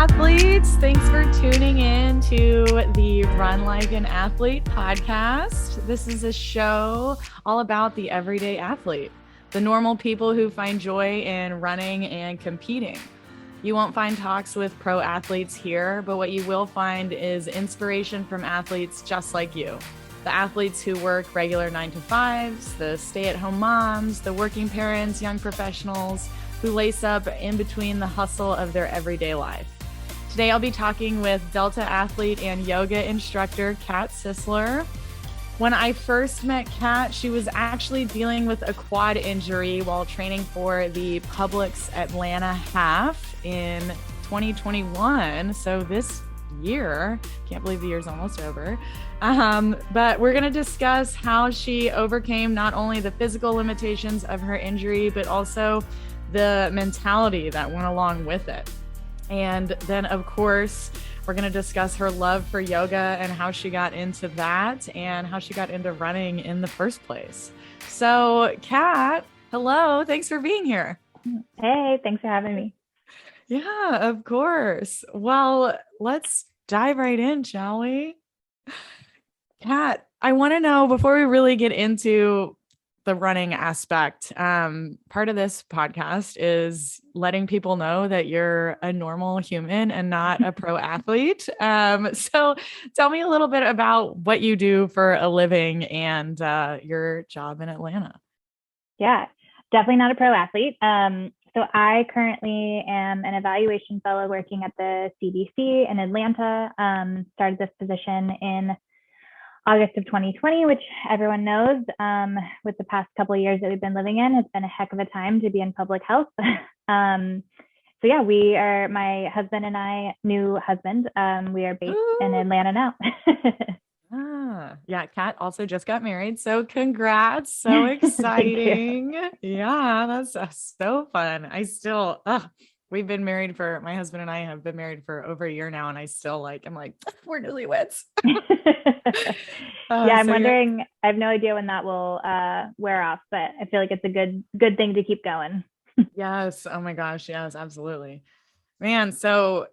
athletes. Thanks for tuning in to the Run Like an Athlete podcast. This is a show all about the everyday athlete, the normal people who find joy in running and competing. You won't find talks with pro athletes here, but what you will find is inspiration from athletes just like you. The athletes who work regular 9-to-5s, the stay-at-home moms, the working parents, young professionals who lace up in between the hustle of their everyday life. Today, I'll be talking with Delta athlete and yoga instructor, Kat Sisler. When I first met Kat, she was actually dealing with a quad injury while training for the Publix Atlanta Half in 2021. So this year, can't believe the year's almost over. But we're going to discuss how she overcame not only the physical limitations of her injury, but also the mentality that went along with it. And then, of course, we're going to discuss her love for yoga and how she got into that and how she got into running in the first place. So, Kat, hello. Thanks for being here. Hey, thanks for having me. Yeah, of course. Well, let's dive right in, shall we? Kat, I want to know, before we really get into the running aspect, part of this podcast is letting people know that you're a normal human and not a pro athlete. So tell me a little bit about what you do for a living and your job in Atlanta. Yeah, definitely not a pro athlete. So I currently am an evaluation fellow working at the CDC in Atlanta. Started this position in August of 2020, which everyone knows, with the past couple of years that we've been living in, has been a heck of a time to be in public health. So yeah, we are, my husband and I, new husband, we are based in Atlanta now. Yeah, Kat also just got married, so congrats. So exciting. Yeah, that's so fun. We've been married for, my husband and I have been married for over a year now, and I still I'm like, we're newlyweds. Yeah, I'm wondering, I have no idea when that will wear off, but I feel like it's a good thing to keep going. Yes. Oh my gosh. Yes, absolutely. Man. So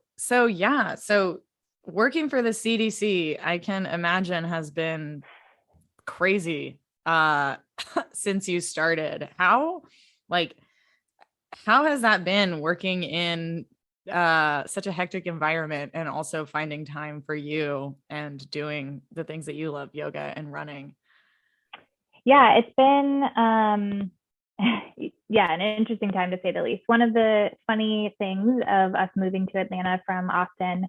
working for the CDC, I can imagine, has been crazy since you started. How has that been, working in such a hectic environment and also finding time for you and doing the things that you love, yoga and running? Yeah, it's been an interesting time, to say the least. One of the funny things of us moving to Atlanta from Austin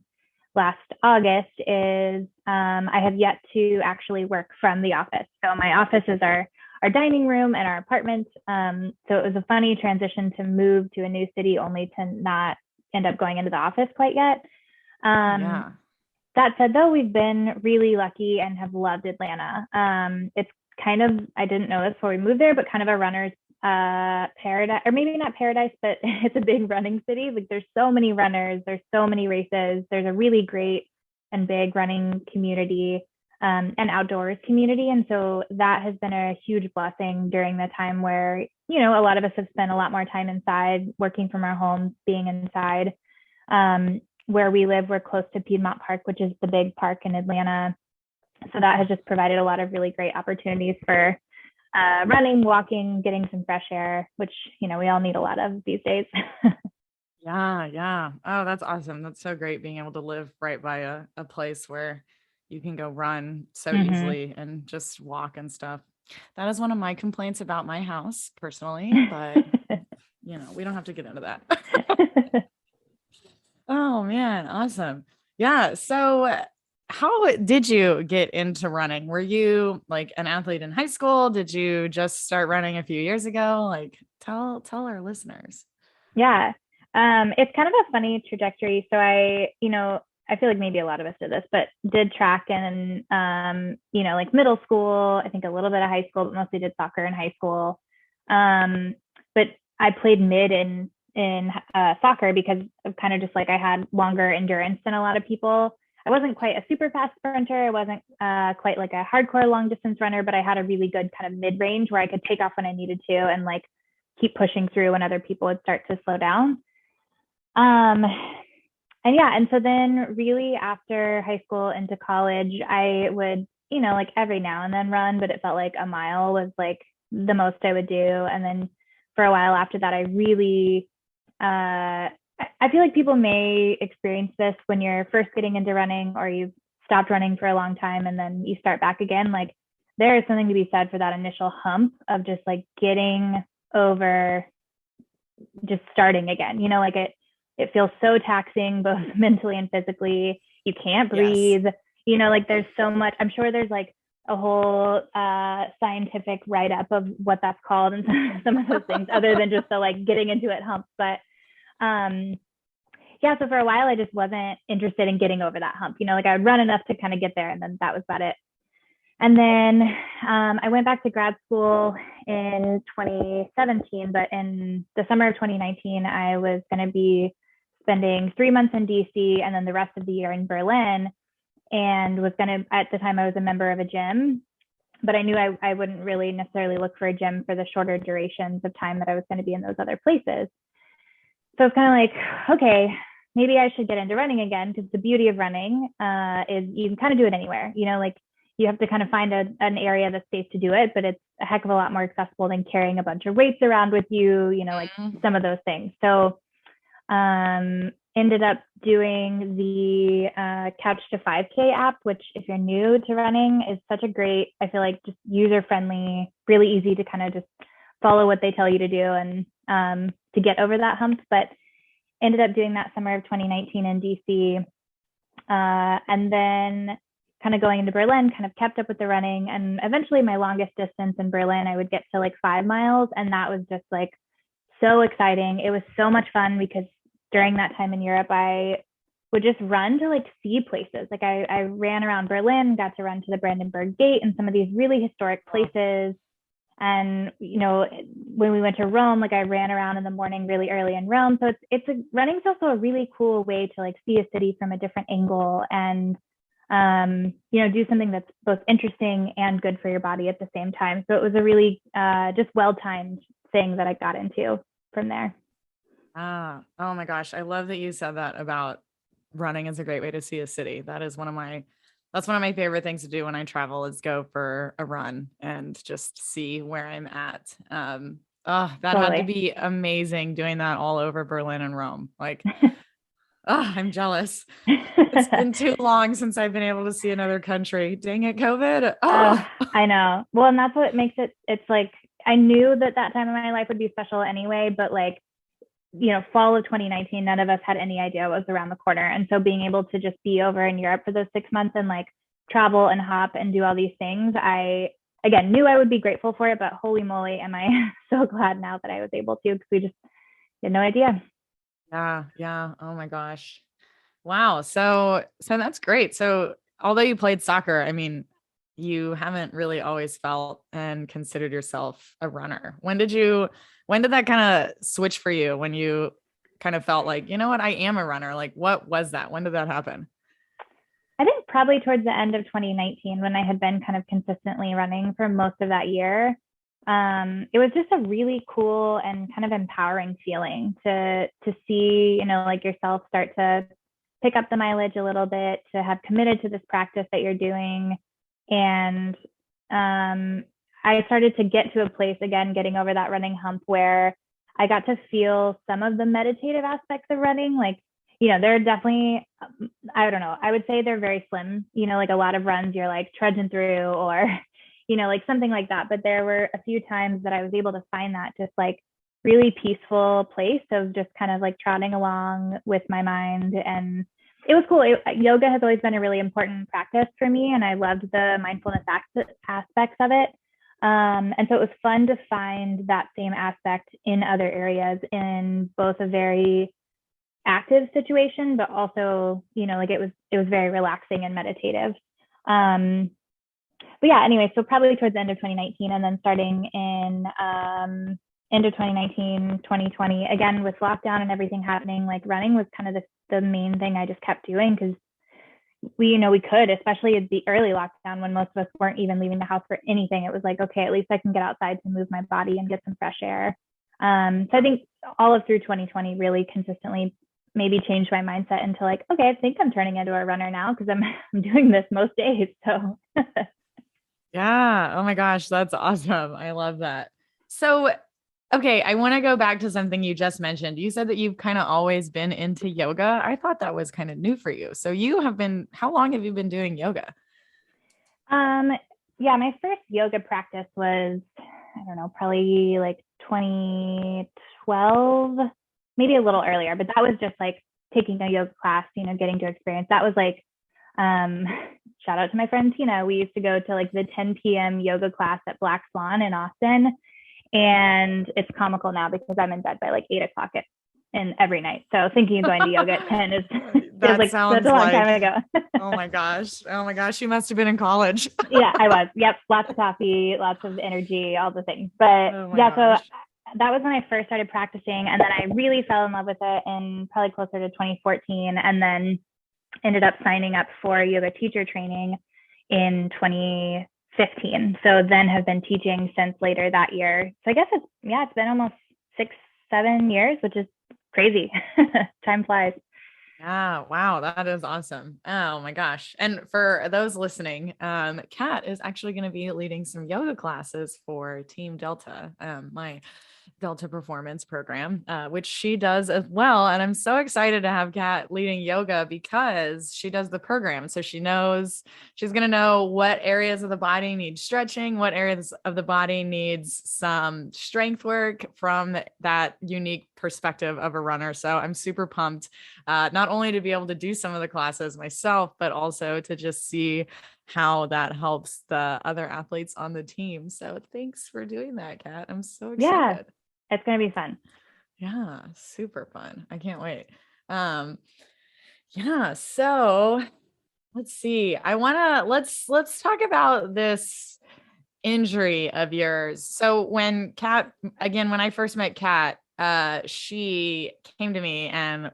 last August is I have yet to actually work from the office. So my office is our dining room and our apartment. So it was a funny transition to move to a new city only to not end up going into the office quite yet. That said, though, we've been really lucky and have loved Atlanta. It's kind of, I didn't know this before we moved there, but kind of a runner's paradise, or maybe not paradise, but it's a big running city. Like, there's so many runners, there's so many races, there's a really great and big running community and outdoors community. And so that has been a huge blessing during the time where, a lot of us have spent a lot more time inside, working from our homes, being inside. Where we live, we're close to Piedmont Park, which is the big park in Atlanta. So that has just provided a lot of really great opportunities for running, walking, getting some fresh air, which, we all need a lot of these days. Yeah. Oh, that's awesome. That's so great, being able to live right by a place where you can go run so easily and just walk and stuff. That is one of my complaints about my house personally, but we don't have to get into that. Oh man, awesome. Yeah. So how did you get into running? Were you like an athlete in high school? Did you just start running a few years ago? Like, tell our listeners. Yeah. It's kind of a funny trajectory. So I feel like maybe a lot of us did this, but did track in, like middle school, I think a little bit of high school, but mostly did soccer in high school. But I played mid in soccer because of kind of just like I had longer endurance than a lot of people. I wasn't quite a super fast sprinter. I wasn't quite like a hardcore long distance runner, but I had a really good kind of mid range where I could take off when I needed to and like keep pushing through when other people would start to slow down. And yeah, and so then really after high school into college, I would, like every now and then run, but it felt like a mile was like the most I would do. And then for a while after that, I really, I feel like people may experience this when you're first getting into running or you've stopped running for a long time and then you start back again. Like there is something to be said for that initial hump of just like getting over just starting again. Like it feels so taxing both mentally and physically. You can't Yes. breathe. Like there's so much. I'm sure there's like a whole scientific write up of what that's called and some of those things other than just the like getting into it hump. But um yeah, so for a while I just wasn't interested in getting over that hump. Like I would run enough to kind of get there and then that was about it. And then I went back to grad school in 2017, but in the summer of 2019, I was going to be spending 3 months in DC and then the rest of the year in Berlin. And was going to, at the time, I was a member of a gym, but I knew I wouldn't really necessarily look for a gym for the shorter durations of time that I was going to be in those other places. So it's kind of like, okay, maybe I should get into running again because the beauty of running is you can kind of do it anywhere. Like you have to kind of find an area that's safe to do it, but it's a heck of a lot more accessible than carrying a bunch of weights around with you, like some of those things. So ended up doing the Couch to 5K app, which if you're new to running is such a great, I feel like just user friendly, really easy to kind of just follow what they tell you to do and to get over that hump. But ended up doing that summer of 2019 in DC. And then kind of going into Berlin, kind of kept up with the running. And eventually my longest distance in Berlin, I would get to like 5 miles. And that was just like so exciting. It was so much fun because during that time in Europe, I would just run to like see places. Like I ran around Berlin, got to run to the Brandenburg Gate and some of these really historic places. And when we went to Rome, like I ran around in the morning really early in Rome. So running's also a really cool way to like see a city from a different angle and do something that's both interesting and good for your body at the same time. So it was a really just well-timed thing that I got into from there. Oh my gosh. I love that you said that about running is a great way to see a city. That's one of my favorite things to do when I travel is go for a run and just see where I'm at. That had to be amazing doing that all over Berlin and Rome. Like, I'm jealous. It's been too long since I've been able to see another country. Dang it, COVID. I know. Well, and that's what makes it's like, I knew that time in my life would be special anyway, but like, fall of 2019, none of us had any idea what was around the corner. And so being able to just be over in Europe for those 6 months and like travel and hop and do all these things, I, again, knew I would be grateful for it, but holy moly, am I so glad now that I was able to, because we just had no idea. Yeah. Oh my gosh. Wow. So that's great. So although you played soccer, I mean, you haven't really always felt and considered yourself a runner. When did that kind of switch for you when you kind of felt like, you know what, I am a runner? Like, what was that? When did that happen? I think probably towards the end of 2019 when I had been kind of consistently running for most of that year. It was just a really cool and kind of empowering feeling to see, like yourself start to pick up the mileage a little bit, to have committed to this practice that you're doing. And I started to get to a place again, getting over that running hump where I got to feel some of the meditative aspects of running. Like, there are definitely, I don't know, I would say they're very slim, like a lot of runs you're like trudging through or, like something like that. But there were a few times that I was able to find that just like really peaceful place of just kind of like trotting along with my mind. And it was cool. Yoga has always been a really important practice for me, and I loved the mindfulness aspects of it. And so it was fun to find that same aspect in other areas in both a very active situation, but also, like it was very relaxing and meditative. But yeah, anyway, so probably towards the end of 2019 and then starting in end of 2019, 2020, again, with lockdown and everything happening, like running was kind of the main thing I just kept doing because we could, especially at the early lockdown when most of us weren't even leaving the house for anything. It was like, okay, at least I can get outside to move my body and get some fresh air. So I think all of through 2020, really consistently maybe changed my mindset into like, okay, I think I'm turning into a runner now because I'm doing this most days. So Yeah. Oh my gosh, that's awesome. I love that. So, okay, I want to go back to something you just mentioned. You said that you've kind of always been into yoga. I thought that was kind of new for you. So you have been, how long have you been doing yoga? um yeah, my first yoga practice was, I don't know, probably like 2012, maybe a little earlier, but that was just like taking a yoga class, getting to experience. That was like um shout out to my friend Tina. We used to go to like the 10 p.m. yoga class at Black Swan in Austin. And it's comical now because I'm in bed by like 8 o'clock and every night. So thinking of going to yoga at 10 is feels That like such a sounds long like, time ago. oh my gosh. Oh my gosh. You must have been in college. Yeah, I was. Yep. Lots of coffee, lots of energy, all the things. But Oh my yeah, so gosh. that was when I first started practicing. And then I really fell in love with it in probably closer to 2014. And then ended up signing up for yoga teacher training in 2015. So then have been teaching since later that year. So I guess it's been almost 6, 7 years, which is crazy. Time flies. Yeah, wow, that is awesome. Oh my gosh. And for those listening, Kat is actually going to be leading some yoga classes for Team Delta, my Delta Performance program, which she does as well. And I'm so excited to have Kat leading yoga because she does the program. So she knows she's going to know what areas of the body need stretching, what areas of the body needs some strength work from that unique perspective of a runner. So I'm super pumped, not only to be able to do some of the classes myself, but also to just see how that helps the other athletes on the team. So thanks for doing that, Kat. I'm so Yeah, excited. it's going to be fun. Yeah, super fun. I can't wait. Um, yeah, so let's see. I want to let's talk about this injury of yours. So when Kat, again, when I first met Kat, she came to me and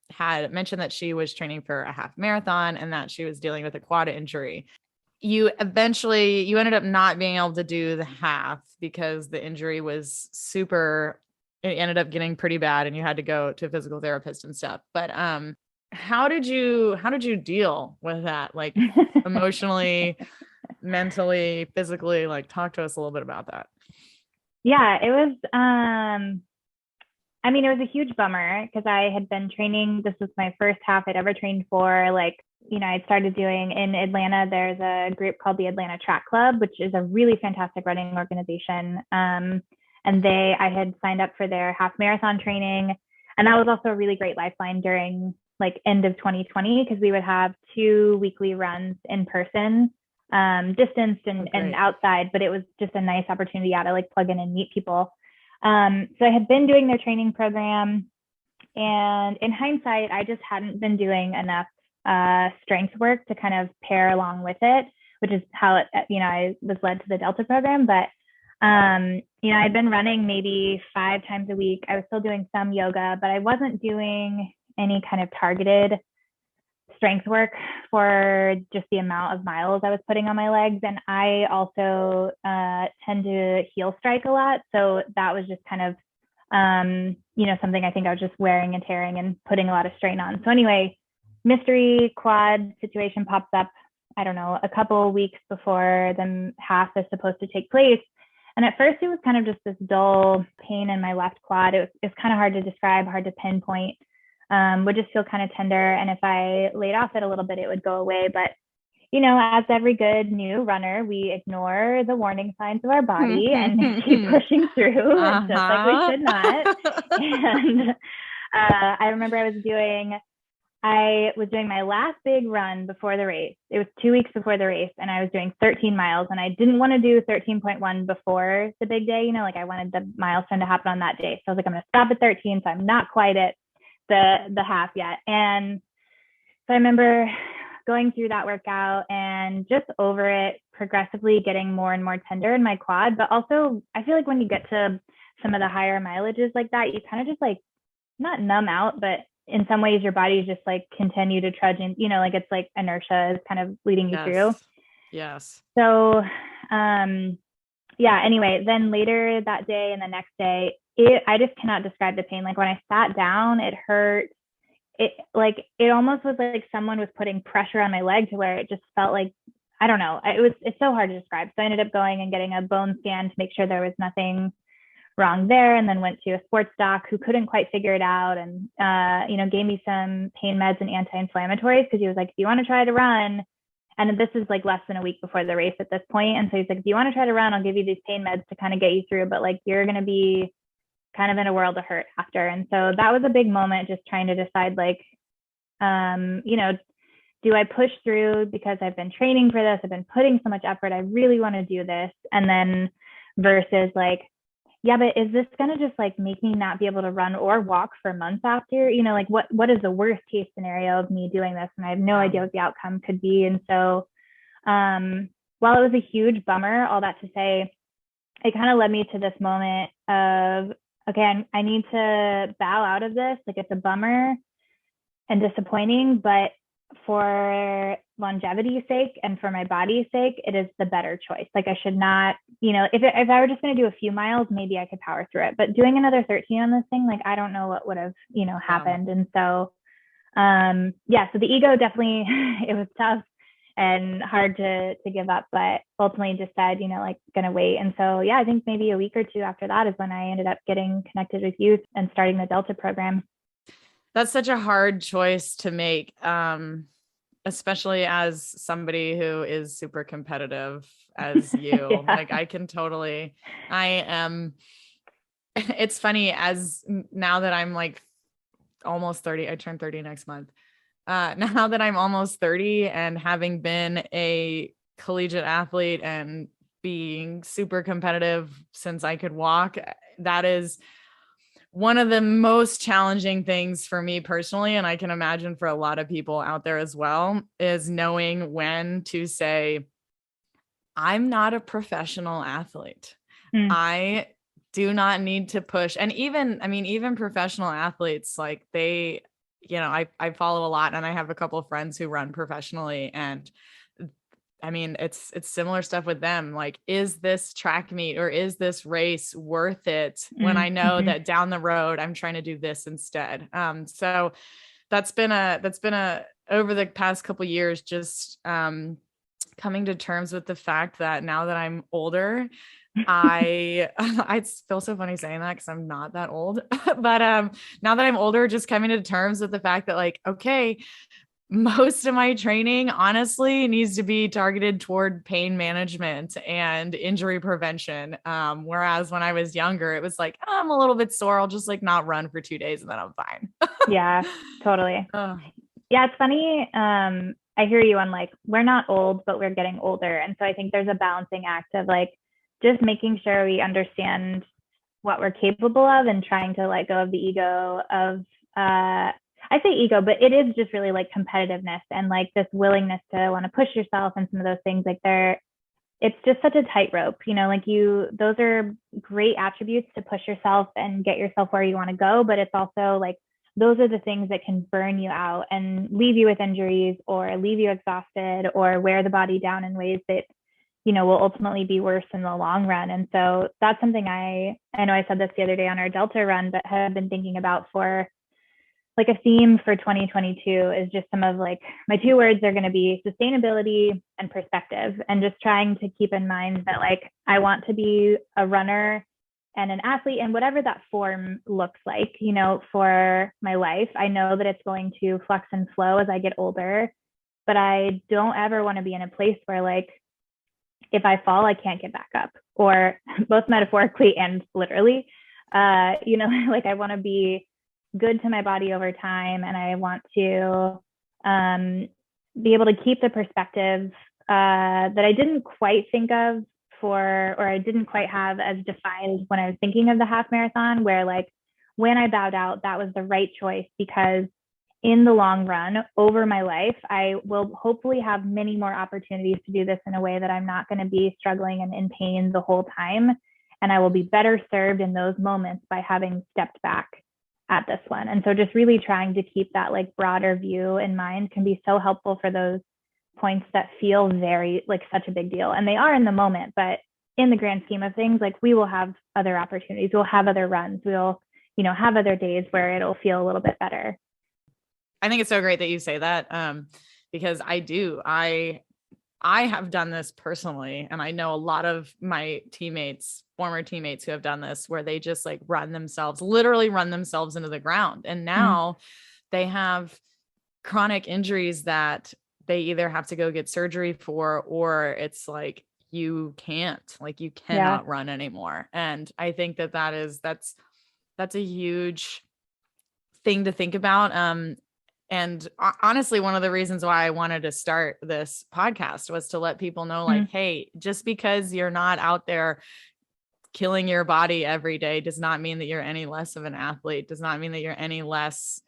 had mentioned that she was training for a half marathon and that she was dealing with a quad injury. You ended up not being able to do the half because the injury was super, it ended up getting pretty bad and you had to go to a physical therapist and stuff. But how did you deal with that? Like emotionally, mentally, physically, like talk to us a little bit about that. Yeah, it was I mean, it was a huge bummer because I had been training. This was my first half I'd ever trained for. Like, I'd started doing in Atlanta, there's a group called the Atlanta Track Club, which is a really fantastic running organization. And I had signed up for their half marathon training. And that was also a really great lifeline during like end of 2020 because we would have 2 weekly runs in person, distanced and outside, but it was just a nice opportunity to like plug in and meet people. So I had been doing their training program, and in hindsight, I just hadn't been doing enough strength work to kind of pair along with it, which is how I was led to the Delta program. But I'd been running maybe 5 times a week. I was still doing some yoga, but I wasn't doing any kind of targeted strength work for just the amount of miles I was putting on my legs. And I also tend to heel strike a lot. So that was just kind of, something I think I was just wearing and tearing and putting a lot of strain on. So anyway, mystery quad situation pops up, I don't know, a couple weeks before the half is supposed to take place. And at first it was kind of just this dull pain in my left quad. It's kind of hard to describe, hard to pinpoint. Would just feel kind of tender. And if I laid off it a little bit, it would go away. But, as every good new runner, we ignore the warning signs of our body and keep pushing through, just like we should not. And I remember I was doing my last big run before the race. It was 2 weeks before the race, and I was doing 13 miles, and I didn't want to do 13.1 before the big day. Like I wanted the milestone to happen on that day. So I was like, I'm going to stop at 13. So I'm not quite at the half yet. And so I remember going through that workout and just over it, progressively getting more and more tender in my quad. But also, I feel like when you get to some of the higher mileages like that, you kind of just like not numb out, but in some ways your body just like continue to trudge in, like it's like inertia is kind of leading you through. Yes. So, anyway, then later that day and the next day, I just cannot describe the pain. Like when I sat down, it hurt. it almost was like someone was putting pressure on my leg to where it just felt like, I don't know. It's so hard to describe. So I ended up going and getting a bone scan to make sure there was nothing wrong there, and then went to a sports doc who couldn't quite figure it out, and gave me some pain meds and anti-inflammatories, because he was like, if you want to try to run, and this is like less than a week before the race at this point, and so he's like, if you want to try to run, I'll give you these pain meds to kind of get you through, but like you're going to be kind of in a world of hurt after. And so that was a big moment, just trying to decide, like, do I push through because I've been training for this, I've been putting so much effort, I really want to do this, and then versus like, yeah, but is this going to just like make me not be able to run or walk for months after? Like what is the worst case scenario of me doing this? And I have no idea what the outcome could be. And so while it was a huge bummer, all that to say, it kind of led me to this moment of, okay, I need to bow out of this. Like, it's a bummer and disappointing, but for longevity's sake and for my body's sake, it is the better choice. Like, I should not, if I were just going to do a few miles, maybe I could power through it, but doing another 13 on this thing, like, I don't know what would have, happened. And so, so the ego definitely, it was tough and hard to give up, but ultimately just said, like, gonna wait. And so, I think maybe a week or two after that is when I ended up getting connected with youth and starting the Delta program. That's such a hard choice to make, especially as somebody who is super competitive as you. Yeah. Like, it's funny, as now that I'm like almost 30, I turn 30 next month. Now that I'm almost 30 and having been a collegiate athlete and being super competitive since I could walk, that is one of the most challenging things for me personally, and I can imagine for a lot of people out there as well, is knowing when to say, I'm not a professional athlete. I do not need to push. And even professional athletes, like, they, I follow a lot, and I have a couple of friends who run professionally, and it's similar stuff with them. Like, is this track meet or is this race worth it when I know that down the road I'm trying to do this instead? So that's been a over the past couple of years, just coming to terms with the fact that now that I'm older, I feel so funny saying that because I'm not that old, but now that I'm older, just coming to terms with the fact that, like, okay, most of my training honestly needs to be targeted toward pain management and injury prevention. Whereas when I was younger, it was like, I'm a little bit sore, I'll just like not run for 2 days and then I'm fine. Yeah, totally. Yeah, it's funny. I hear you on, like, we're not old, but we're getting older. And so I think there's a balancing act of, like, just making sure we understand what we're capable of and trying to let go of the ego of, I say ego, but it is just really like competitiveness and like this willingness to want to push yourself and some of those things. Like, it's just such a tightrope, like, those are great attributes to push yourself and get yourself where you want to go. But it's also like, those are the things that can burn you out and leave you with injuries or leave you exhausted or wear the body down in ways that, will ultimately be worse in the long run. And so that's something I know I said this the other day on our Delta run, but have been thinking about for, like, a theme for 2022 is just some of, like, my two words are going to be sustainability and perspective, and just trying to keep in mind that, like, I want to be a runner and an athlete in whatever that form looks like, for my life. I know that it's going to flux and flow as I get older, but I don't ever want to be in a place where, like, if I fall, I can't get back up, or both metaphorically and literally, like, I want to be good to my body over time. And I want to be able to keep the perspective that I didn't quite think of or I didn't quite have as defined when I was thinking of the half marathon, where, like, when I bowed out, that was the right choice, because in the long run, over my life, I will hopefully have many more opportunities to do this in a way that I'm not going to be struggling and in pain the whole time. And I will be better served in those moments by having stepped back at this one. And so just really trying to keep that, like, broader view in mind can be so helpful for those points that feel very, like, such a big deal. And they are in the moment, but in the grand scheme of things, like, we will have other opportunities. We'll have other runs. We'll, have other days where it'll feel a little bit better. I think it's so great that you say that, because I have done this personally, and I know a lot of my former teammates who have done this, where they just like literally run themselves into the ground. And now they have chronic injuries that they either have to go get surgery for, or it's like, you cannot run anymore. And I think that's a huge thing to think about. And honestly, one of the reasons why I wanted to start this podcast was to let people know, like, hey, just because you're not out there killing your body every day does not mean that you're any less of an athlete, does not mean that you're any less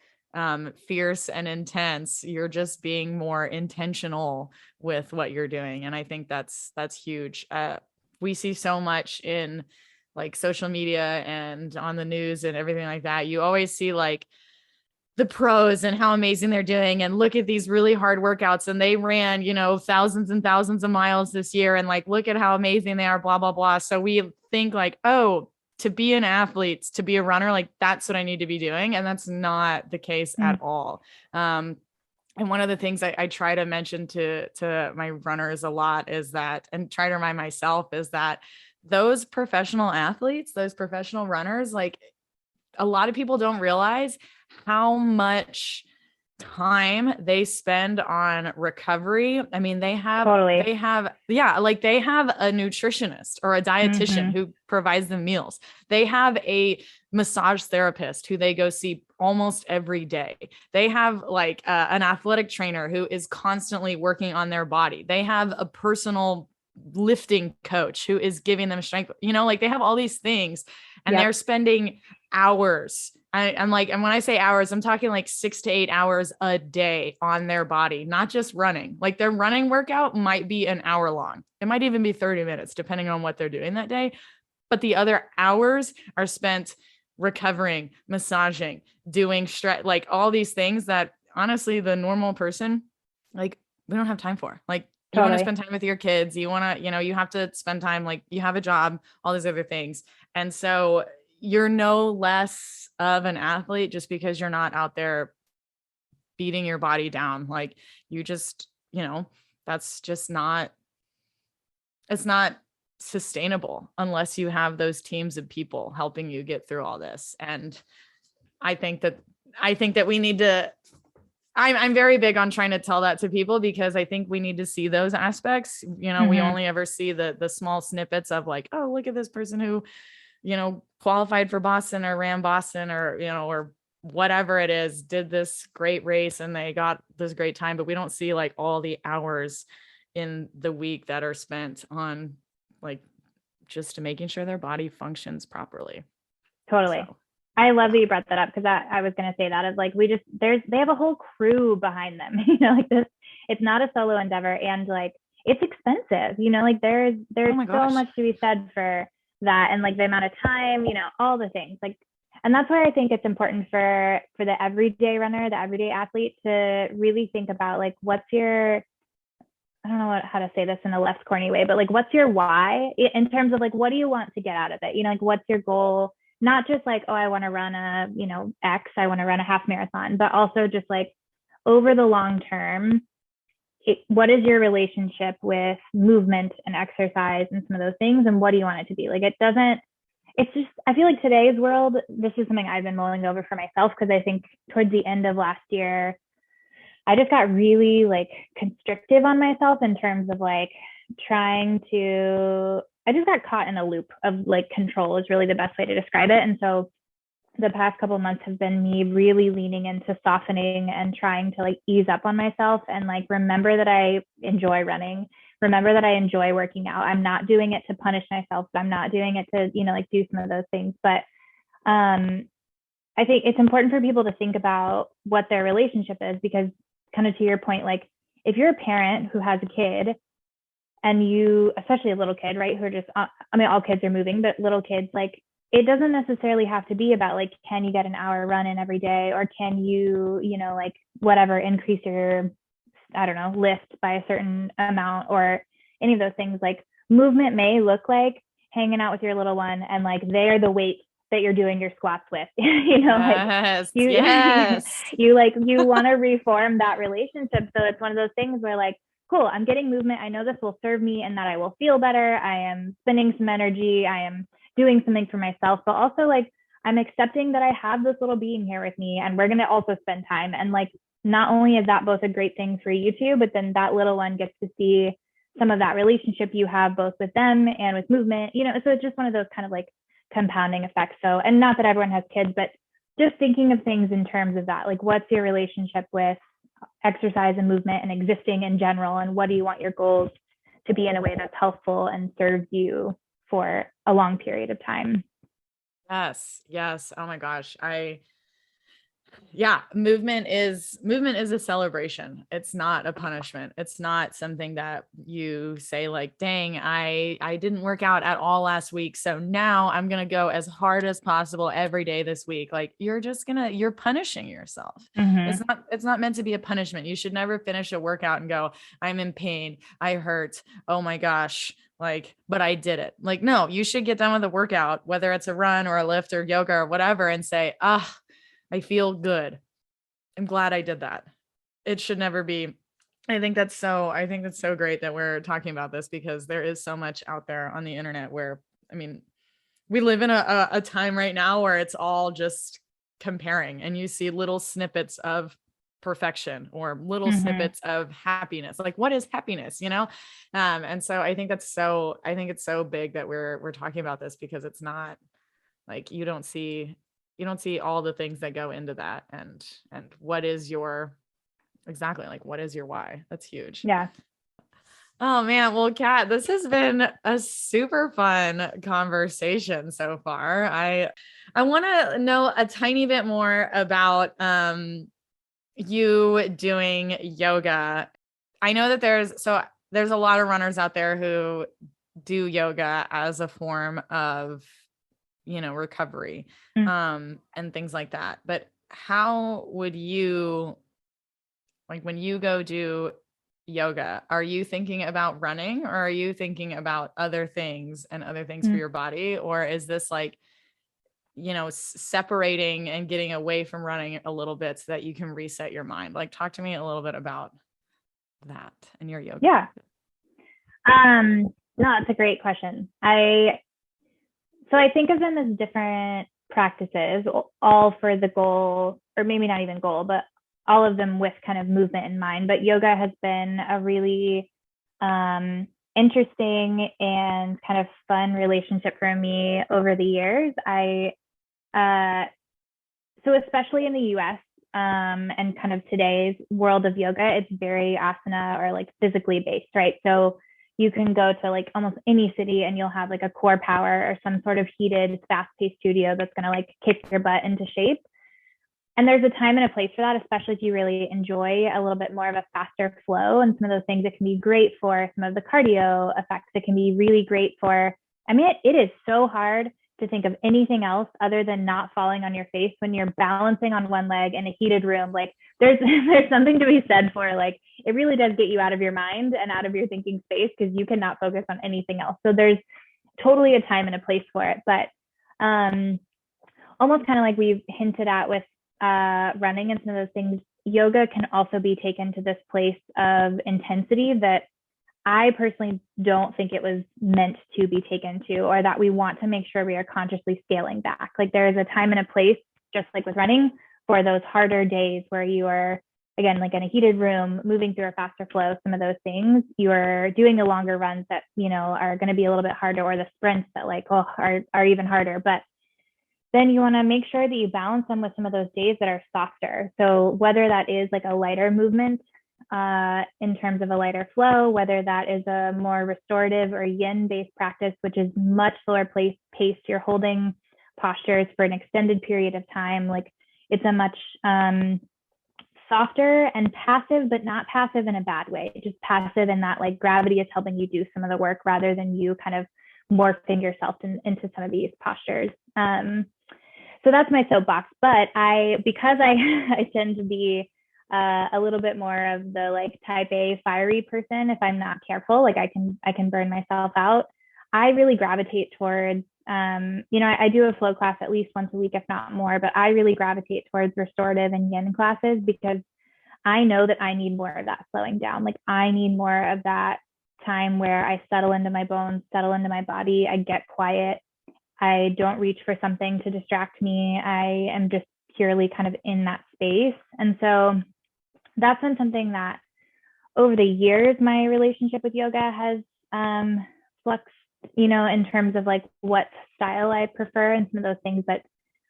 fierce and intense. You're just being more intentional with what you're doing. And I think that's huge. We see so much in like social media and on the news and everything like that. You always see like the pros and how amazing they're doing, and look at these really hard workouts, and they ran, thousands and thousands of miles this year, and like, look at how amazing they are, blah, blah, blah. So we think like, oh, to be an athlete, to be a runner, like that's what I need to be doing. And that's not the case at all. And one of the things I try to mention to my runners a lot is that, and try to remind myself, is that those professional athletes, those professional runners, like a lot of people don't realize how much time they spend on recovery. I mean, they have a nutritionist or a dietitian who provides them meals. They have a massage therapist who they go see almost every day. They have like an athletic trainer who is constantly working on their body. They have a personal lifting coach who is giving them strength, like they have all these things, and they're spending hours. I'm like, and when I say hours, I'm talking like 6 to 8 hours a day on their body, not just running. Like their running workout might be an hour long. It might even be 30 minutes, depending on what they're doing that day. But the other hours are spent recovering, massaging, doing stretch, like all these things that honestly, the normal person, like we don't have time for. Like you want to spend time with your kids. You want to, you have to spend time, like you have a job, all these other things. And so you're no less of an athlete just because you're not out there beating your body down. Like you just, that's just not, it's not sustainable unless you have those teams of people helping you get through all this. And I think that we need to, I'm very big on trying to tell that to people, because I think we need to see those aspects. We only ever see the small snippets of like, oh, look at this person who, qualified for Boston or ran Boston or, or whatever it is, did this great race and they got this great time. But we don't see like all the hours in the week that are spent on like just making sure their body functions properly. Totally. So. I love that you brought that up, because I was going to say that is like, they have a whole crew behind them, like this, it's not a solo endeavor, and like, it's expensive, like there's so much to be said for that, and like the amount of time, all the things like, and that's why I think it's important for the everyday runner, the everyday athlete, to really think about like, what's your, I don't know how to say this in a less corny way, but like, what's your why in terms of like, what do you want to get out of it? Like what's your goal? Not just like, oh, I want to run a, X, I want to run a half marathon, but also just like over the long term, what is your relationship with movement and exercise and some of those things? And what do you want it to be? Like, it's just, I feel like today's world, this is something I've been mulling over for myself, because I think towards the end of last year, I just got really like constrictive on myself in terms of like I just got caught in a loop of like control is really the best way to describe it. And so the past couple of months have been me really leaning into softening and trying to like ease up on myself and like remember that I enjoy running, remember that I enjoy working out. I'm not doing it to punish myself. I'm not doing it to, like do some of those things. But I think it's important for people to think about what their relationship is, because kind of to your point, like if you're a parent who has a kid, and you, especially a little kid, right, who are just, all kids are moving, but little kids, like it doesn't necessarily have to be about like, can you get an hour run in every day? Or can you, like whatever, increase your, I don't know, lift by a certain amount, or any of those things. Like movement may look like hanging out with your little one and like they're the weights that you're doing your squats with. You know, like Yes. you Yes. you want to reform that relationship. So it's one of those things where like, cool, I'm getting movement. I know this will serve me and that I will feel better. I am spending some energy. I am doing something for myself, but also like I'm accepting that I have this little being here with me and we're going to also spend time. And like, not only is that both a great thing for you two, but then that little one gets to see some of that relationship you have both with them and with movement, you know, so it's just one of those kind of like compounding effects. So, and not that everyone has kids, but just thinking of things in terms of that, like what's your relationship with exercise and movement and existing in general, and what do you want your goals to be in a way that's helpful and serves you for a long period of time. Yes. Yes. Oh my gosh. Yeah, movement is a celebration. It's not a punishment. It's not something that you say like, dang, I didn't work out at all last week, so now I'm going to go as hard as possible every day this week. Like you're punishing yourself. Mm-hmm. It's not meant to be a punishment. You should never finish a workout and go, I'm in pain. I hurt. Oh my gosh. Like, but I did it. Like, no, you should get done with the workout, whether it's a run or a lift or yoga or whatever, and say, I feel good. I'm glad I did that. It should never be. I think that's so great that we're talking about this, because there is so much out there on the internet where, I mean, we live in a time right now where it's all just comparing, and you see little snippets of perfection or little Mm-hmm. snippets of happiness. Like, what is happiness, you know? And so I think it's so big that we're talking about this, because it's not like you don't see all the things that go into that, and what is your exactly like what is your why. That's huge. Yeah. Oh man, well, Kat, this has been a super fun conversation so far. I want to know a tiny bit more about you doing yoga. I know that there's a lot of runners out there who do yoga as a form of, you know, recovery, Mm. and things like that. But how would you, like, when you go do yoga, are you thinking about running, or are you thinking about other things and other things for Mm. your body? Or is this like, you know, separating and getting away from running a little bit so that you can reset your mind? Like, talk to me a little bit about that and your yoga Yeah. practice. No, it's a great question. I think of them as different practices, all for the goal, or maybe not even goal, but all of them with kind of movement in mind. But yoga has been a really interesting and kind of fun relationship for me over the years. So especially in the US, and kind of today's world of yoga, it's very asana or like physically based, right? So you can go to like almost any city and you'll have like a core power or some sort of heated, fast paced studio that's going to like kick your butt into shape. And there's a time and a place for that, especially if you really enjoy a little bit more of a faster flow. And some of those things that can be great for some of the cardio effects that can be really great for. I mean, it is so hard to think of anything else other than not falling on your face when you're balancing on one leg in a heated room. Like there's something to be said for like, it really does get you out of your mind and out of your thinking space, because you cannot focus on anything else. So there's totally a time and a place for it. But almost kind of like we've hinted at with running and some of those things, yoga can also be taken to this place of intensity that I personally don't think it was meant to be taken to, or that we want to make sure we are consciously scaling back. Like there is a time and a place, just like with running, for those harder days where you are, again, like in a heated room, moving through a faster flow, some of those things, you are doing the longer runs that, you know, are going to be a little bit harder, or the sprints that like, are even harder. But then you want to make sure that you balance them with some of those days that are softer. So whether that is like a lighter movement in terms of a lighter flow, whether that is a more restorative or yin based practice, which is much slower paced, you're holding postures for an extended period of time. Like it's a much softer and passive, but not passive in a bad way, just passive in that like gravity is helping you do some of the work rather than you kind of morphing yourself into some of these postures. So that's my soapbox. But because I tend to be a little bit more of the like type A fiery person, if I'm not careful, like I can burn myself out. I really gravitate towards I do a flow class at least once a week, if not more, but I really gravitate towards restorative and yin classes because I know that I need more of that slowing down. Like I need more of that time where I settle into my bones, settle into my body, I get quiet. I don't reach for something to distract me. I am just purely kind of in that space. And so that's been something that over the years, my relationship with yoga has fluxed, in terms of like what style I prefer and some of those things. But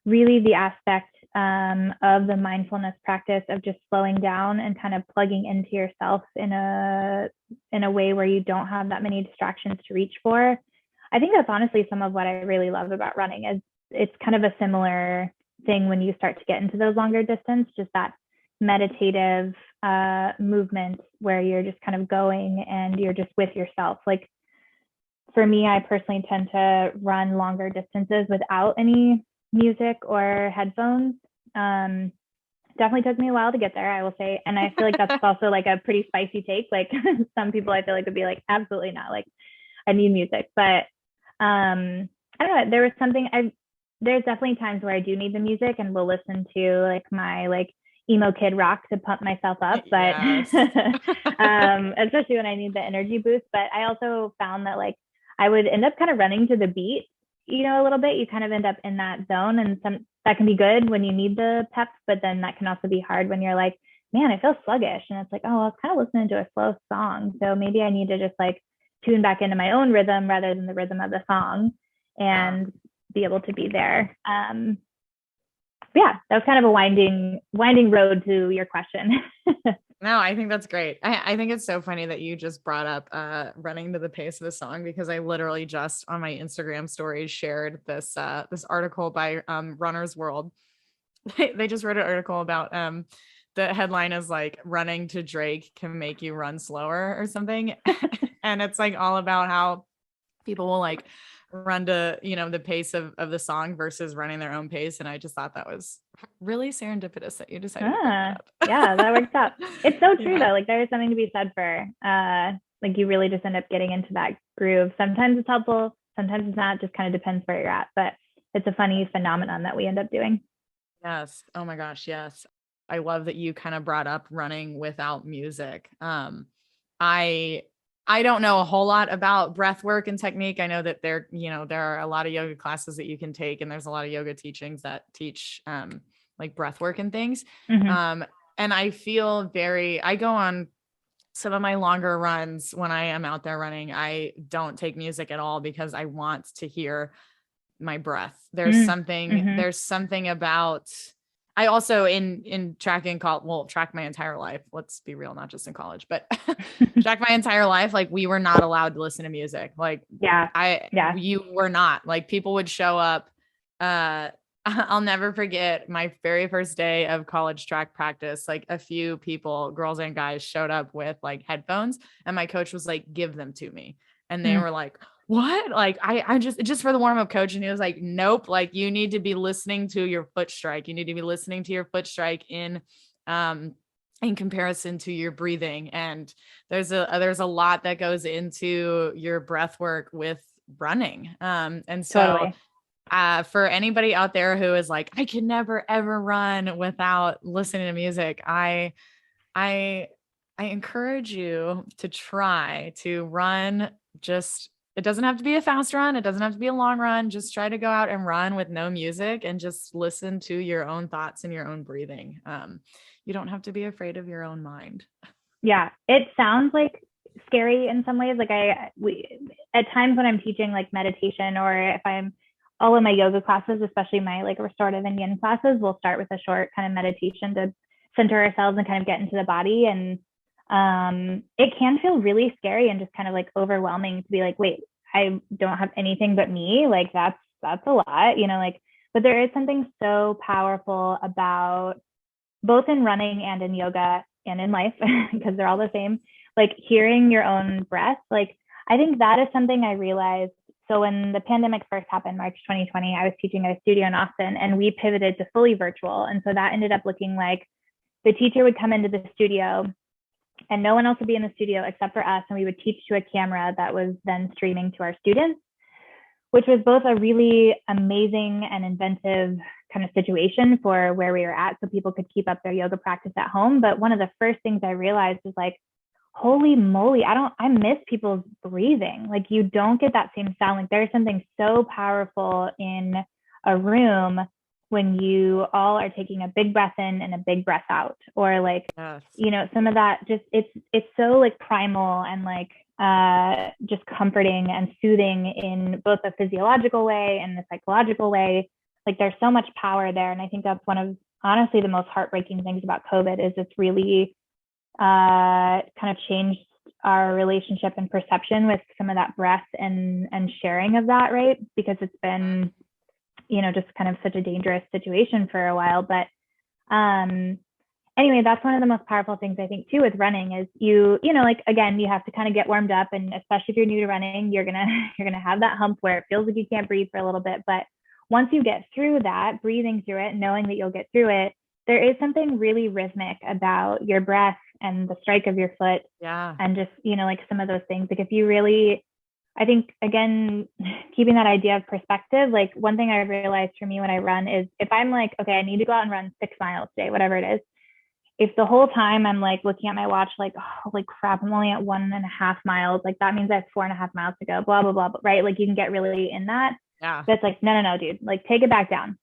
really, the aspect of the mindfulness practice of just slowing down and kind of plugging into yourself in a way where you don't have that many distractions to reach for. I think that's honestly some of what I really love about running is it's kind of a similar thing when you start to get into those longer distance, just that meditative movement where you're just kind of going and you're just with yourself. Like for me, I personally tend to run longer distances without any music or headphones. Definitely took me a while to get there, I will say. And I feel like that's also like a pretty spicy take. Like some people I feel like would be like, absolutely not. Like I need music. But I don't know, there's definitely times where I do need the music and will listen to like my like emo kid rock to pump myself up, but Yes. especially when I need the energy boost. But I also found that like I would end up kind of running to the beat, a little bit. You kind of end up in that zone, and that can be good when you need the pep, but then that can also be hard when you're like, man, I feel sluggish, and it's like, oh, I was kind of listening to a slow song, so maybe I need to just like tune back into my own rhythm rather than the rhythm of the song and be able to be there. Yeah, that was kind of a winding road to your question. No, I think that's great. I think it's so funny that you just brought up running to the pace of the song, because I literally just on my Instagram stories shared this article by Runner's World. They just wrote an article about the headline is like running to Drake can make you run slower or something. And it's like all about how people will like run to, the pace of the song versus running their own pace. And I just thought that was really serendipitous that you decided to bring that up. Yeah, that works out. It's so true though. Like there is something to be said for like you really just end up getting into that groove. Sometimes it's helpful, sometimes it's not, just kind of depends where you're at. But it's a funny phenomenon that we end up doing. Yes. Oh my gosh. Yes. I love that you kind of brought up running without music. I don't know a whole lot about breath work and technique. I know that there are a lot of yoga classes that you can take, and there's a lot of yoga teachings that teach like breath work and things. Mm-hmm. And I feel I go on some of my longer runs when I am out there running. I don't take music at all because I want to hear my breath. There's something about, I also in tracking track my entire life. Let's be real, not just in college, but track my entire life. Like we were not allowed to listen to music. Like you were not. Like people would show up. I'll never forget my very first day of college track practice. Like a few people, girls and guys, showed up with like headphones, and my coach was like, "Give them to me," and they were like, what? Like I just for the warm-up coach. And he was like, nope, like you need to be listening to your foot strike. You need to be listening to your foot strike in comparison to your breathing. And there's a lot that goes into your breath work with running. And so totally. For anybody out there who is like, I can never ever run without listening to music, I encourage you to try to run. It doesn't have to be a fast run. It doesn't have to be a long run. Just try to go out and run with no music and just listen to your own thoughts and your own breathing. You don't have to be afraid of your own mind. Yeah, it sounds like scary in some ways. Like at times when I'm teaching like meditation, or if I'm all in my yoga classes, especially my like restorative and yin classes, we'll start with a short kind of meditation to center ourselves and kind of get into the body. And it can feel really scary and just kind of like overwhelming to be like, wait, I don't have anything but me. Like that's a lot, like, but there is something so powerful about both in running and in yoga and in life, because they're all the same, like hearing your own breath. Like, I think that is something I realized. So when the pandemic first happened, March 2020, I was teaching at a studio in Austin, and we pivoted to fully virtual. And so that ended up looking like the teacher would come into the studio and no one else would be in the studio except for us. And we would teach to a camera that was then streaming to our students. which was both a really amazing and inventive kind of situation for where we were at, so people could keep up their yoga practice at home. But one of the first things I realized was like, holy moly, I miss people's breathing. Like, you don't get that same sound. Like, there's something so powerful in a room when you all are taking a big breath in and a big breath out, or like, Yes. some of that, just it's so like primal and like just comforting and soothing in both a physiological way and a psychological way. Like, there's so much power there. And I think that's one of, honestly, the most heartbreaking things about COVID is it's really kind of changed our relationship and perception with some of that breath and sharing of that, right? Because it's been, just kind of such a dangerous situation for a while. But anyway, that's one of the most powerful things I think too with running is like, again, you have to kind of get warmed up, and especially if you're new to running, you're gonna have that hump where it feels like you can't breathe for a little bit. But once you get through that, breathing through it, knowing that you'll get through it, there is something really rhythmic about your breath and the strike of your foot. Yeah. And just, like some of those things. Like, if you really, I think, again, keeping that idea of perspective, like one thing I realized for me when I run is if I'm like, okay, I need to go out and run 6 miles today, whatever it is. If the whole time I'm like looking at my watch, like, oh, like crap, I'm only at 1.5 miles. Like, that means I have 4.5 miles to go, blah, blah, blah. Right. Like, you can get really in that. Yeah. But it's like, no, dude, like, take it back down.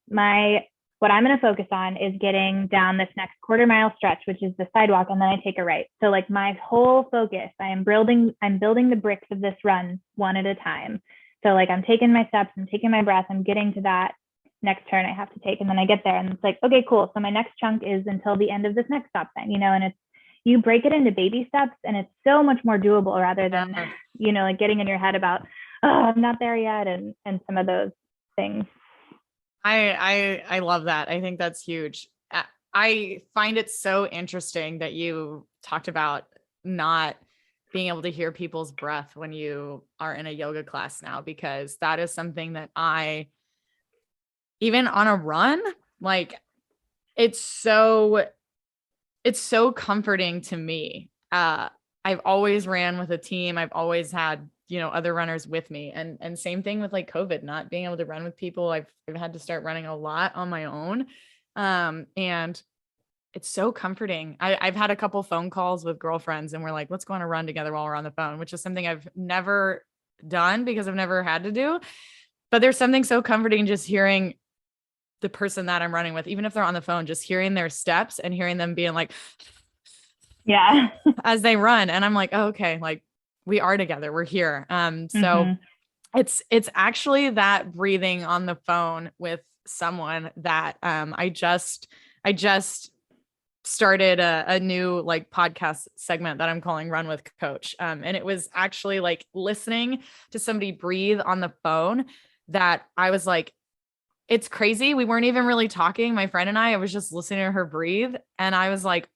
What I'm going to focus on is getting down this next 1/4 mile stretch, which is the sidewalk. And then I take a right. So like, my whole focus, I'm building the bricks of this run one at a time. So like, I'm taking my steps, I'm taking my breath, I'm getting to that next turn I have to take. And then I get there and it's like, okay, cool. So my next chunk is until the end of this next stop sign, and it's, you break it into baby steps and it's so much more doable rather than, like getting in your head about, oh, I'm not there yet. And some of those things. I love that. I think that's huge. I find it so interesting that you talked about not being able to hear people's breath when you are in a yoga class now, because that is something that even on a run, like, it's so comforting to me. I've always ran with a team. I've always had, other runners with me, and same thing with like COVID, not being able to run with people. I've had to start running a lot on my own. And it's so comforting. I've had a couple phone calls with girlfriends and we're like, let's go on a run together while we're on the phone, which is something I've never done because I've never had to do. But there's something so comforting just hearing the person that I'm running with, even if they're on the phone, just hearing their steps and hearing them being like, yeah, as they run. And I'm like, oh, okay, like, we are together, we're here. So it's actually that breathing on the phone with someone that, I just started a new like podcast segment that I'm calling Run with Coach. And it was actually like listening to somebody breathe on the phone that I was like, it's crazy. We weren't even really talking. My friend and I was just listening to her breathe. And I was like,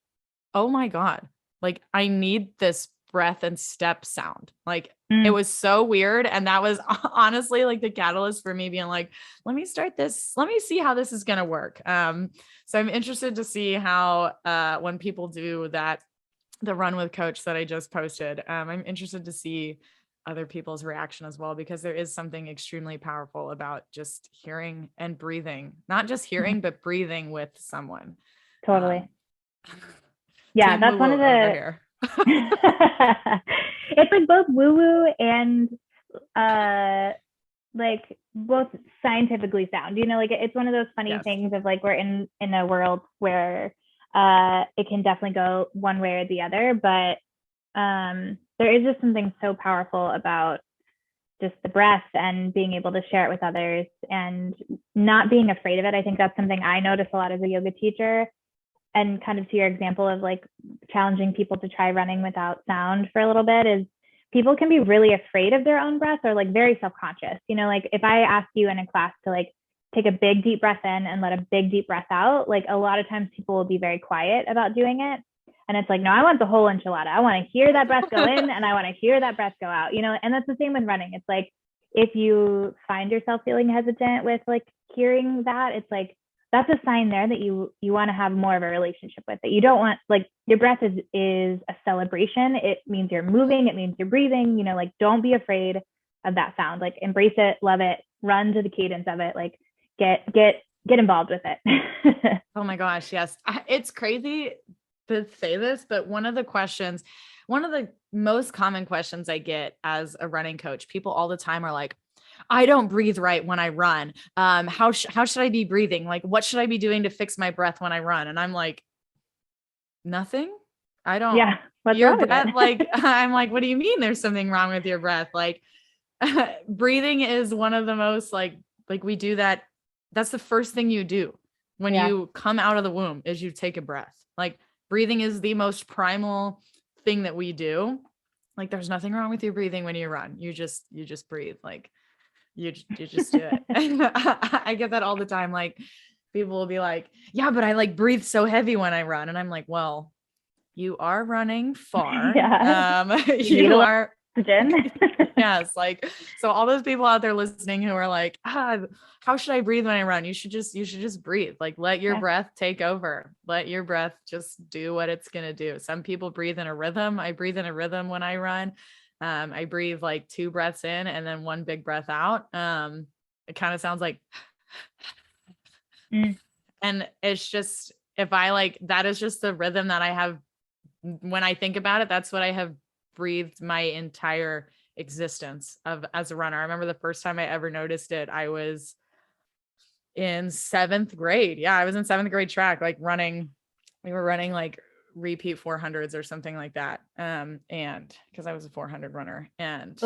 oh my God, like, I need this breath and step sound. Like, it was so weird. And that was honestly like the catalyst for me being like, let me start this. Let me see how this is going to work. So I'm interested to see how, when people do that, the Run with Coach that I just posted, I'm interested to see other people's reaction as well, because there is something extremely powerful about just hearing and breathing, not just hearing, but breathing with someone. Totally. Yeah. That's one of the, it's like both woo woo and, like both scientifically sound, like it's one of those funny things of like, we're in a world where, it can definitely go one way or the other, but, there is just something so powerful about just the breath and being able to share it with others and not being afraid of it. I think that's something I notice a lot as a yoga teacher, and kind of to your example of like challenging people to try running without sound for a little bit, is people can be really afraid of their own breath or like very self-conscious. Like if I ask you in a class to like take a big deep breath in and let a big deep breath out, like a lot of times people will be very quiet about doing it. And it's like, no, I want the whole enchilada. I want to hear that breath go in and I want to hear that breath go out, and that's the same with running. It's like, if you find yourself feeling hesitant with like hearing that, it's like, that's a sign there that you want to have more of a relationship with it. You don't want, like, your breath is a celebration. It means you're moving. It means you're breathing, like, don't be afraid of that sound. Like embrace it, love it, run to the cadence of it, like get involved with it. Oh my gosh, yes. It's crazy to say this, but one of the most common questions I get as a running coach, people all the time are like, I don't breathe right when I run. How should I be breathing? Like, what should I be doing to fix my breath when I run? And I'm like, nothing. I don't, Yeah. What's your wrong with breath, it? like, I'm like, what do you mean there's something wrong with your breath? Like, breathing is one of the most like we do that. That's the first thing you do when Yeah. you come out of the womb is you take a breath. Like breathing is the most primal thing that we do. Like there's nothing wrong with your breathing when you run. You just breathe. Like you just do it. And I get that all the time. Like people will be like, yeah, but I like breathe so heavy when I run. And I'm like, well, you are running far. Yeah. You need You a lot are of oxygen. yes. Like, so all those people out there listening who are like, how should I breathe when I run? You should just breathe. Like, let your Yeah. breath take over. Let your breath just do what it's going to do. Some people breathe in a rhythm. I breathe in a rhythm when I run. I breathe like 2 breaths in and then 1 big breath out. It kind of sounds like, Mm. and it's just, if I like, that is just the rhythm that I have when I think about it. That's what I have breathed my entire existence of as a runner. I remember the first time I ever noticed it, I was in 7th grade. Yeah, I was in 7th grade track, like running. We were running like repeat 400s or something like that. And because I was a 400 runner, and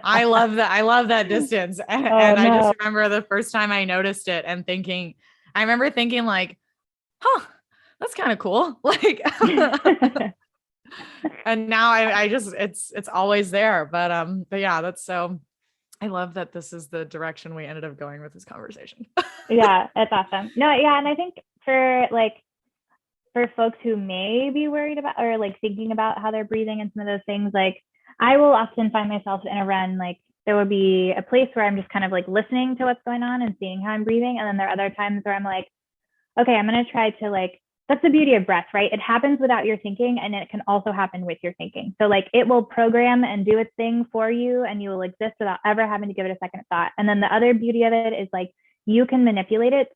I love that. I love that distance. And, Oh, I just no. remember the first time I noticed it and thinking, I remember thinking like, huh, that's kind of cool. Like, and now I just, it's always there. But yeah, that's so, I love that this is the direction we ended up going with this conversation. Yeah, that's awesome. No, yeah, and I think for folks who may be worried about or like thinking about how they're breathing and some of those things, like I will often find myself in a run, like there will be a place where I'm just kind of like listening to what's going on and seeing how I'm breathing. And then there are other times where I'm like, okay, I'm going to try to like, that's the beauty of breath, right? It happens without your thinking and it can also happen with your thinking. So like it will program and do its thing for you and you will exist without ever having to give it a second thought. And then the other beauty of it is like you can manipulate it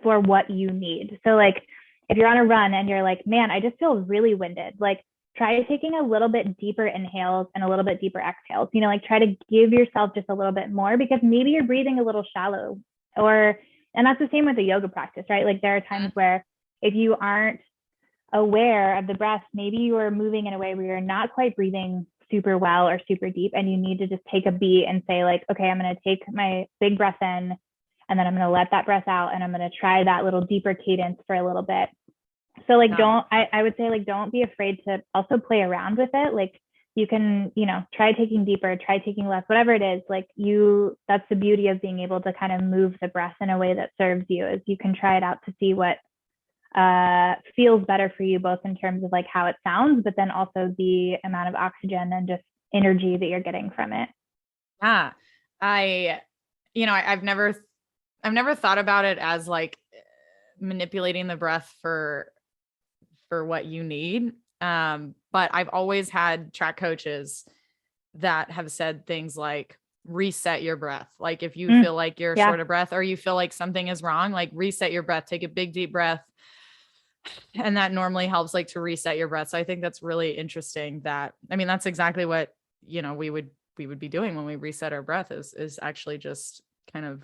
for what you need. So like if you're on a run and you're like, man, I just feel really winded, like try taking a little bit deeper inhales and a little bit deeper exhales, you know, like try to give yourself just a little bit more because maybe you're breathing a little shallow or, and that's the same with the yoga practice, right? Like there are times where if you aren't aware of the breath, maybe you are moving in a way where you're not quite breathing super well or super deep and you need to just take a beat and say like, okay, I'm going to take my big breath in and then I'm going to let that breath out and I'm going to try that little deeper cadence for a little bit. So like, I would say like, don't be afraid to also play around with it. Like you can, you know, try taking deeper, try taking less, whatever it is, like that's the beauty of being able to kind of move the breath in a way that serves you is you can try it out to see what feels better for you, both in terms of like how it sounds, but then also the amount of oxygen and just energy that you're getting from it. Yeah. I've never thought about it as like manipulating the breath for what you need. But I've always had track coaches that have said things like reset your breath. Like if you feel like you're short of breath or you feel like something is wrong, like reset your breath, take a big deep breath. And that normally helps like to reset your breath. So I think that's really interesting that's exactly what, we would be doing when we reset our breath is actually just kind of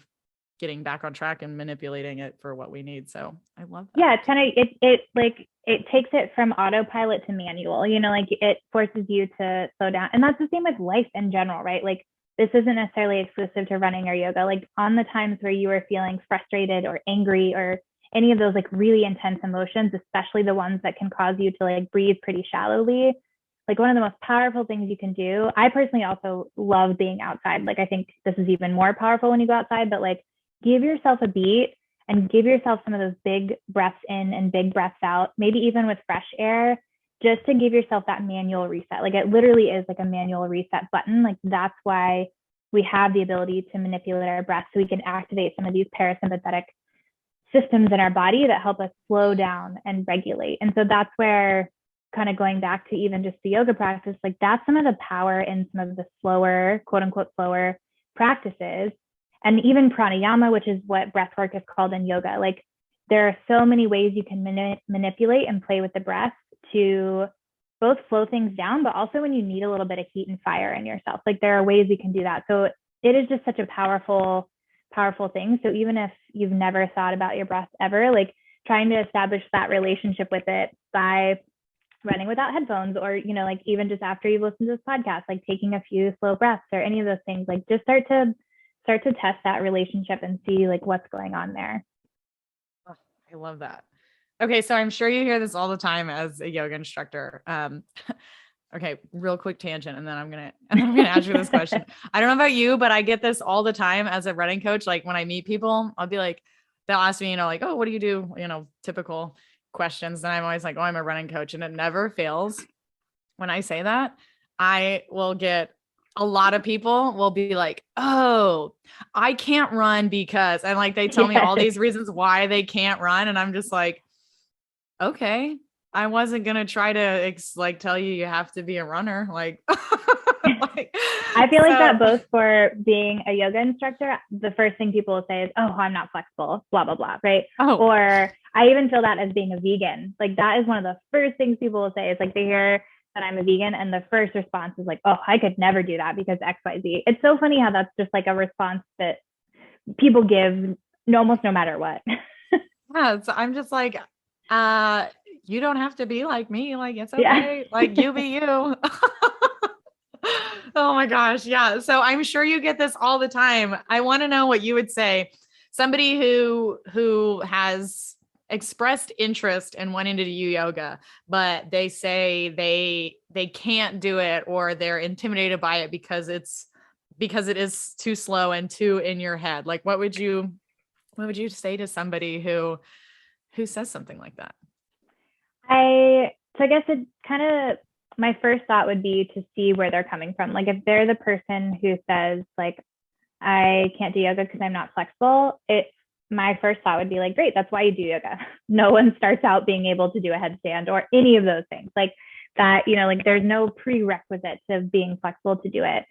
getting back on track and manipulating it for what we need. So I love that. Yeah, it's kind of it takes it from autopilot to manual, you know, like it forces you to slow down. And that's the same with life in general, right? Like this isn't necessarily exclusive to running or yoga. Like on the times where you are feeling frustrated or angry or any of those like really intense emotions, especially the ones that can cause you to like breathe pretty shallowly, like one of the most powerful things you can do. I personally also love being outside. Like I think this is even more powerful when you go outside, but like give yourself a beat and give yourself some of those big breaths in and big breaths out, maybe even with fresh air, just to give yourself that manual reset. Like it literally is like a manual reset button. Like that's why we have the ability to manipulate our breath so we can activate some of these parasympathetic systems in our body that help us slow down and regulate. And so that's where kind of going back to even just the yoga practice, like that's some of the power in some of the slower, quote unquote, slower practices. And even pranayama, which is what breath work is called in yoga. Like there are so many ways you can manipulate and play with the breath to both slow things down, but also when you need a little bit of heat and fire in yourself. Like there are ways you can do that. So it is just such a powerful, powerful thing. So even if you've never thought about your breath ever, like trying to establish that relationship with it by running without headphones, or, you know, like even just after you've listened to this podcast, like taking a few slow breaths or any of those things, like just start to test that relationship and see like what's going on there. Oh, I love that. Okay. So I'm sure you hear this all the time as a yoga instructor. Okay, real quick tangent. And then I'm going to ask you this question. I don't know about you, but I get this all the time as a running coach. Like when I meet people, I'll be like, they'll ask me, you know, like, oh, what do you do? You know, typical questions. And I'm always like, oh, I'm a running coach. And it never fails. When I say that, I will get a lot of people will be like, oh, I can't run because, and like, they tell me all these reasons why they can't run. And I'm just like, okay, I wasn't going to try to like tell you have to be a runner. Like, I feel like that both for being a yoga instructor, the first thing people will say is, oh, I'm not flexible, blah, blah, blah. Right. Oh. Or I even feel that as being a vegan. Like that is one of the first things people will say is like they hear that I'm a vegan and the first response is like, oh, I could never do that because XYZ. It's so funny how that's just like a response that people give almost no matter what. Yeah. So I'm just like, you don't have to be like me. Like, it's okay. Yeah. Like you be you. Oh my gosh. Yeah. So I'm sure you get this all the time. I want to know what you would say. Somebody who has expressed interest in wanting to do yoga, but they say they can't do it or they're intimidated by it because it is too slow and too in your head. Like, what would you say to somebody who says something like that? I guess it kind of, my first thought would be to see where they're coming from. Like if they're the person who says like, I can't do yoga because I'm not flexible, my first thought would be like, great, that's why you do yoga. No one starts out being able to do a headstand or any of those things like that, you know, like there's no prerequisite to being flexible to do it.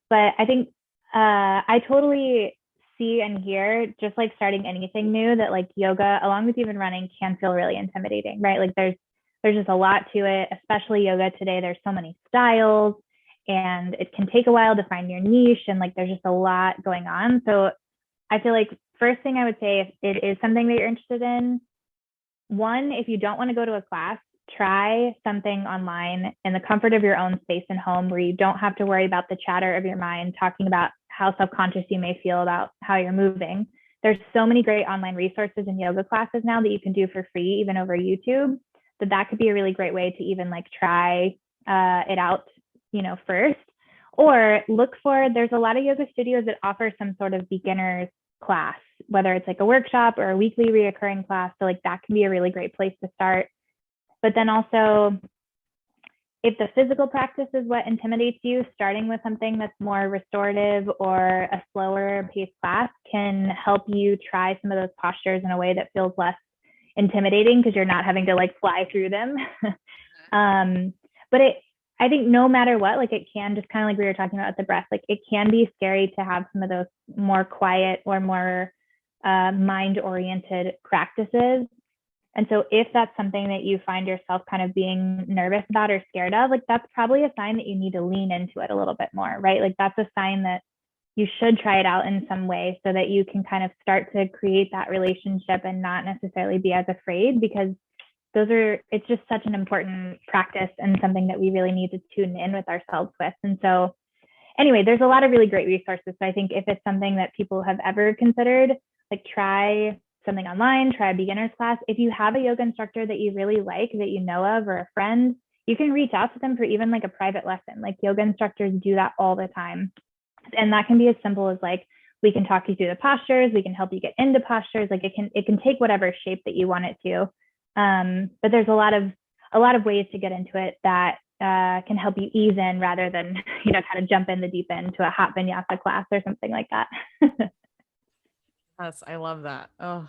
But I think I totally see and hear, just like starting anything new, that like yoga, along with even running, can feel really intimidating, right? Like there's just a lot to it, especially yoga today. There's so many styles and it can take a while to find your niche. And like, there's just a lot going on. So I feel like first thing I would say, if it is something that you're interested in, one, if you don't want to go to a class, try something online in the comfort of your own space and home where you don't have to worry about the chatter of your mind talking about how self-conscious you may feel about how you're moving. There's so many great online resources and yoga classes now that you can do for free, even over YouTube, that could be a really great way to even like try it out, you know, first. Or look for, there's a lot of yoga studios that offer some sort of beginner's class, whether it's like a workshop or a weekly reoccurring class. So like that can be a really great place to start. But then also, if the physical practice is what intimidates you, starting with something that's more restorative or a slower paced class can help you try some of those postures in a way that feels less intimidating because you're not having to like fly through them. But I think no matter what, like it can, just kind of like we were talking about with the breath, like it can be scary to have some of those more quiet or more mind-oriented practices. And so if that's something that you find yourself kind of being nervous about or scared of, like that's probably a sign that you need to lean into it a little bit more, right? Like that's a sign that you should try it out in some way so that you can kind of start to create that relationship and not necessarily be as afraid, because it's just such an important practice and something that we really need to tune in with ourselves with. And so anyway, there's a lot of really great resources. So I think if it's something that people have ever considered, like try something online, try a beginner's class. If you have a yoga instructor that you really like, that you know of, or a friend, you can reach out to them for even like a private lesson. Like yoga instructors do that all the time. And that can be as simple as like, we can talk you through the postures, we can help you get into postures. Like it can take whatever shape that you want it to. But there's a lot of ways to get into it that can help you ease in rather than, you know, kind of jump in the deep end to a hot vinyasa class or something like that. Yes, I love that. Oh,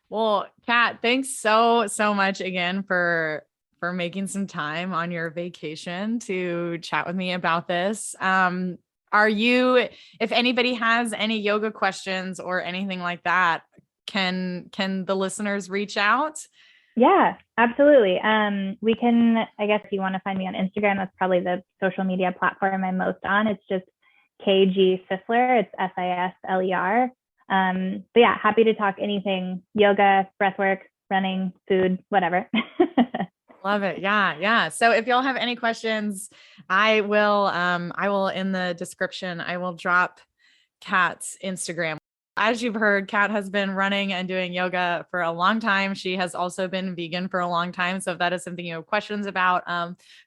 well, Kat, thanks so much again for for making some time on your vacation to chat with me about this. If anybody has any yoga questions or anything like that, can the listeners reach out? Yeah, absolutely. We can, I guess if you want to find me on Instagram, that's probably the social media platform I'm most on. It's just KG Sisler. It's Sisler. But yeah, happy to talk anything yoga, breathwork, running, food, whatever. Love it. Yeah. Yeah. So if y'all have any questions, I will in the description, I will drop Kat's Instagram. As you've heard, Kat has been running and doing yoga for a long time. She has also been vegan for a long time. So if that is something you have questions about,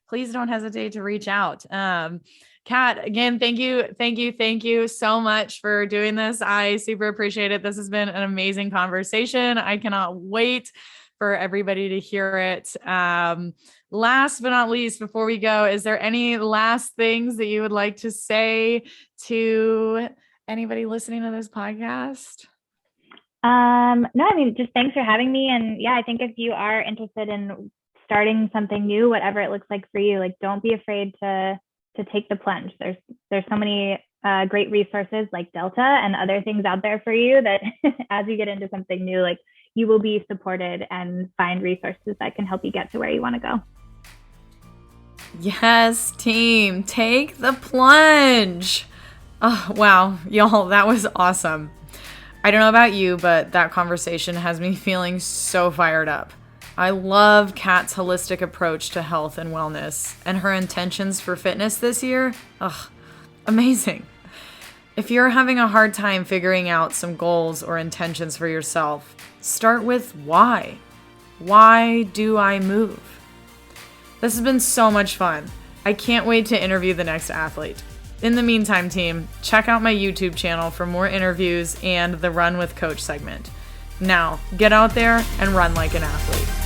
please don't hesitate to reach out. Kat, again, thank you so much for doing this. I super appreciate it. This has been an amazing conversation. I cannot wait for everybody to hear it. Last but not least, before we go, is there any last things that you would like to say to anybody listening to this podcast? No, I mean, just thanks for having me. And yeah, I think if you are interested in starting something new, whatever it looks like for you, like don't be afraid to take the plunge. There's so many great resources like Delta and other things out there for you that as you get into something new, like you will be supported and find resources that can help you get to where you want to go. Yes, team, take the plunge. Oh, wow. Y'all, that was awesome. I don't know about you, but that conversation has me feeling so fired up. I love Kat's holistic approach to health and wellness and her intentions for fitness this year. Ugh, amazing. If you're having a hard time figuring out some goals or intentions for yourself, start with why. Why do I move? This has been so much fun. I can't wait to interview the next athlete. In the meantime, team, check out my YouTube channel for more interviews and the Run with Coach segment. Now, get out there and run like an athlete.